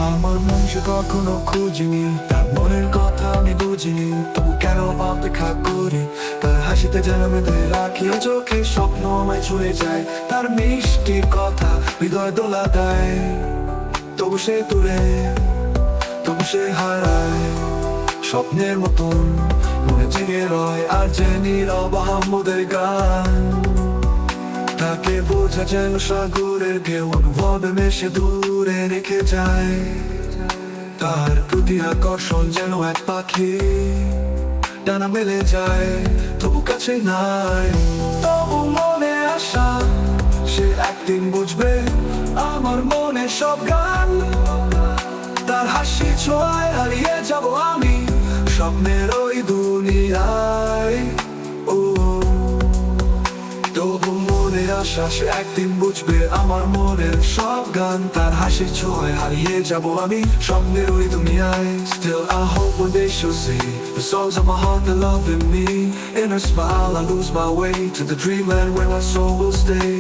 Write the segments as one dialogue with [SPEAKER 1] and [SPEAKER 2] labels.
[SPEAKER 1] আমার মন সে কখনো খুঁজিনি, তার মনের কথা আমি বুঝিনি, তবু কেন অপেক্ষা করি। তার হাসিতে যেন বেঁধে রাখি চোখে, স্বপ্ন আমায় ছুঁয়ে যায়। তার মিষ্টি কথা হৃদয় দোলা দেয়, তবু সে দূরে, তবু সে হারায়। স্বপ্নের মতন মনে জেগে রয় আর যে নীরব আহম্মদের গান। তাকে বোঝা যেন সাগরের ঢেউ, অনুভবে মেশে দূরে রেখে যায়। তার প্রতি আকর্ষণ যেন এক পাখি, ডানা মেলে যায় তবু কাছে নাই। তবু মনে আশা সে একদিন বুঝবে আমার মনে সব গান। তার হাসি ছোঁয়ায় হারিয়ে যাব আমি স্বপ্নের ওই দুনিয়ায়। ও তবু মনে আশা সে একদিন বুঝবে আমার মনের সব গান। তার হাসি ছোঁয়ায় হারিয়ে যাব আমি স্বপ্নের ওই দুনিয়ায়। Still I hope one day she'll see the songs of my heart, the love in me. In her smile I lose my way to the dreamland where my soul will stay.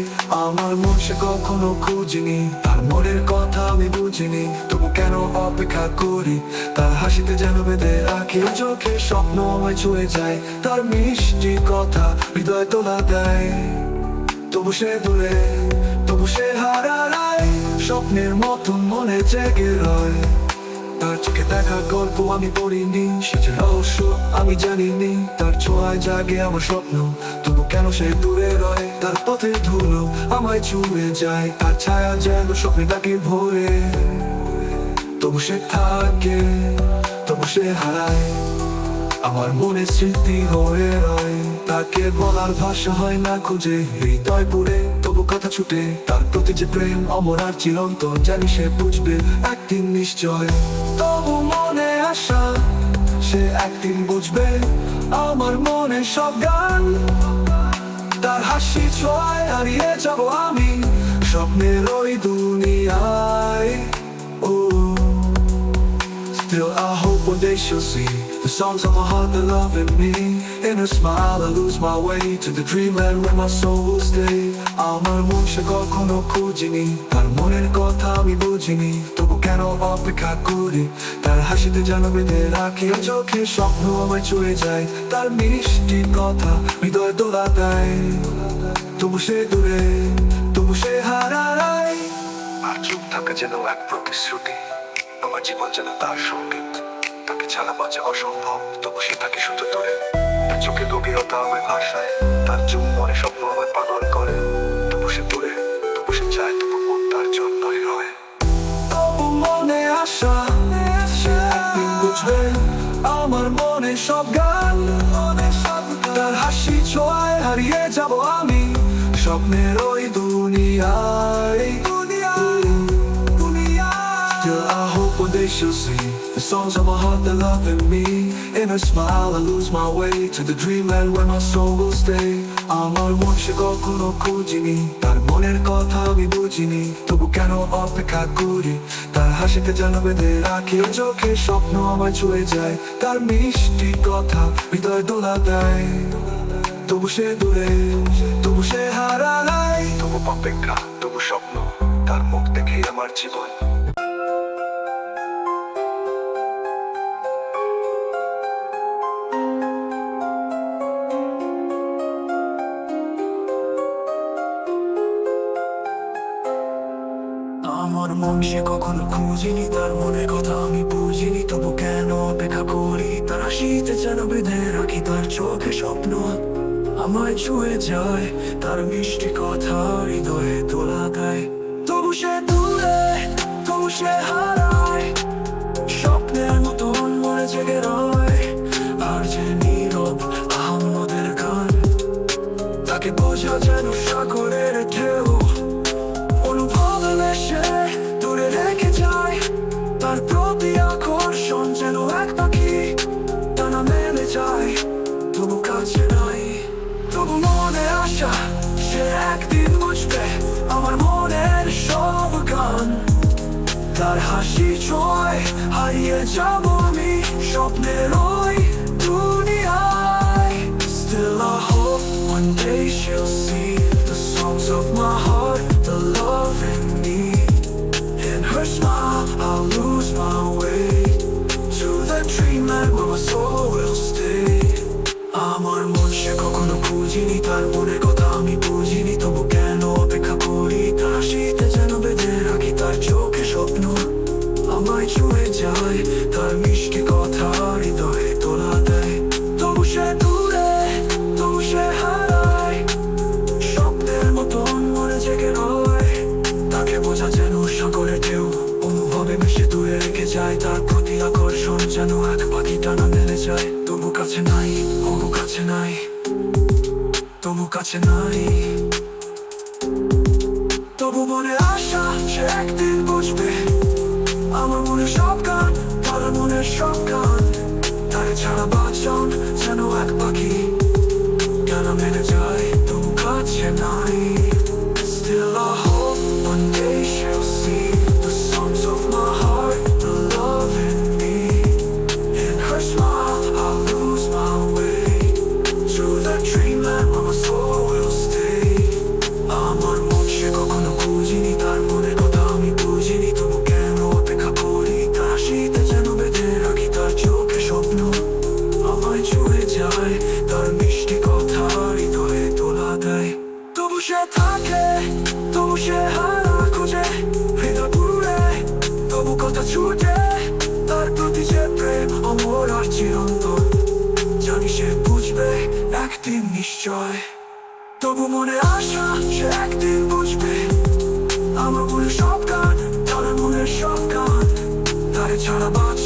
[SPEAKER 1] আমার মন সে কখনো খুঁজিনি, তার মনের কথা আমি বুঝিনি, তবু কেন অপেক্ষা করি। তার হাসিতে যেন বেঁধে রাখি চোখে, স্বপ্ন আমায় ছুঁয়ে যায়। তার মিষ্টি কথা হৃদয় তোলা দেয়, তবু সে দূরে, তবু সে হারায়। স্বপ্নের মতন মনে জেগে রয়, তার চোখে দেখা গল্প আমি পড়িনি, সে যে রহস্য আমি জানিনি। তার ছোঁয়ায় জাগে আমার স্বপ্ন, তবু কেন সে দূরে রয়। তার পথে ধুলো আমায় ছুঁয়ে যায়, তার ছায়া যেন স্বপ্নে ডাকে ভোরে, তবু সে থাকে, তবু সে হারায়। আমার মনে স্মৃতি হয়ে রয়, তাকে বলার ভাষা হয় না খুঁজে। হৃদয় পুড়ে তবু কথা ছুটে, তার প্রতি যে প্রেম অমর আর চিরন্তন, জানি সে বুঝবে একদিন নিশ্চয়। তবু মনে আশা সে একদিন বুঝবে আমার মনে সব গান। তার হাসি ছোঁয়ায় হারিয়ে যাব আমি স্বপ্নের ওই দুনিয়ায়। Still I hope one day she'll see the songs of my heart, the love in me. In her smile I lose my way to the dreamland where my soul will stay. আমার মন সে কখনো খুঁজিনি, তার মনের কথা আমি বুঝিনি, তবু কেন অপেক্ষা করি। তার হাসিতে যেন বেঁধে রাখি চোখে, স্বপ্ন আমায় ছুঁয়ে যায়। তার মিষ্টি কথা হৃদয় দোলা দেয়, তবু সে দূরে, তবু সে হারায়। আর চুপ থাকা যেন এক প্রতিশ্রুতি, আমার জীবন যেন তার সঙ্গীত। তাকে ছাড়া বাঁচা অসম্ভব, তবু সে থাকে শুধু দূরে। তার চোখে গভীরতা আমায় ভাষায়, তার মনে স্বপ্ন আমায় পাগল করে। তবু সে দূরে, তবু সে চায়, তবু মন তার জন্যই রয়। তবু মনে আশা সে একদিন বুঝবে আমার মনে সব গান। তার হাসি ছোঁয়ায় হারিয়ে যাব আমি স্বপ্নের ওই দুনিয়ায়। Still I hope one day she'll see the songs of my heart, the love in me. In her smile I lose my way to the dreamland where my soul will stay. আমার মন সে কখনো খুঁজিনি, তার মনের কথা আমি বুঝিনি, তবু কেন অপেক্ষা করি। তার হাসিতে যেন বেঁধে রাখি চোখে, স্বপ্ন আমায় ছুঁয়ে যায়। তার মিষ্টি কথা হৃদয় দোলা দেয়, তবু সে দূরে, তবু সে হারায়। তবু অপেক্ষা, তবু স্বপ্ন, তার মুখ দেখে আমার জীবন। আমার মন সে কখনো খুঁজিনি, তার মনের কথা আমি বুঝিনি, তবু কেন অপেক্ষা করি। তার হাসিতে যেন বেঁধে রাখি তার চোখে, স্বপ্ন আমায় ছুঁয়ে যায়। তার মিষ্টি কথা হৃদয়ে তোলা দেয়, তবু সে দূরে, তবু সে হারায়। স্বপ্নের মতন মনে জেগে রয় আর যে নীরব আহম্মদের গান। তাকে বোঝা যেন সাগরের ঢেউ, অনুভবে মেশে দূরে রেখে যায়। তার প্রতি আকর্ষণ যেন এক পাখি, ডানা মেলে যায় তবু কাছে নাই। তবু মনে আশা সে একদিন বুঝবে আমার মনের সব গান। তার হাসি ছোঁয়ায় হারিয়ে যাব আমি স্বপ্নের ওই দুনিয়ায়। Still I hope one day she'll see the songs of my heart, the love in me. In her smile I'll lose my way to the dreamland where my soul will stay. আমার মন সে কখনো বুঝিনি, তার মনের কথা আমি বুঝিনি, তবু কেন অপেক্ষা করি তার হাসিতে যেন বেঁধে রাখি তার চোখে স্বপ্ন আমায় ছুঁয়ে যায়, তার মিষ্টি কথা হৃদয়ে তোলা দেয়। তবু সে দূরে, তবু সে হারায়, স্বপ্নের মতন মনে জেগে রয়। তাকে বোঝা যেন সাগরের ঢেউ, অনুভবে মিশে দূরে রেখে যায়, তার প্রতি আকর্ষণ যেন এক পাখি টানা মেলে যায়। তবু কাছে নাই, তবু কাছে নাই, তবু কাছে নাই। তবু মনে আশা সে একদিন বুঝবে আমার মনের সব গান, তার মনের সব গান। তারে ছাড়া বাঁচন যেন এক পাখি ডানা মেলে যায়, তবু কাছে নাই। Still I hope one day she'll see the songs of my heart, the love in me. In her smile I'll lose my way to that dreamland where my soul will stay. আমার মন সে কখনো বুঝিনি, তার মনের কথা আমি বুঝিনি, তবু কেন অপেক্ষা করি তার হাসিতে যেন বেঁধে রাখি তার চোখে স্বপ্ন আমায় ছুঁয়ে যায়, তার মিষ্টি কথা হৃদয়ে তোলা দেয়। তবু সে থাকে, তবু সে হারা খুঁজে হৃদয় পুরে, তবু কথা ছুটে তার প্রতি যে প্রেম অমর আর চিরন্তন। জানি সে বুঝবে একদিন নিশ্চয়, তবু মনে আশা সে একদিন বুঝবে আমার মনের সব গান, তার মনের সব গান। তারে ছাড়া বাঁচ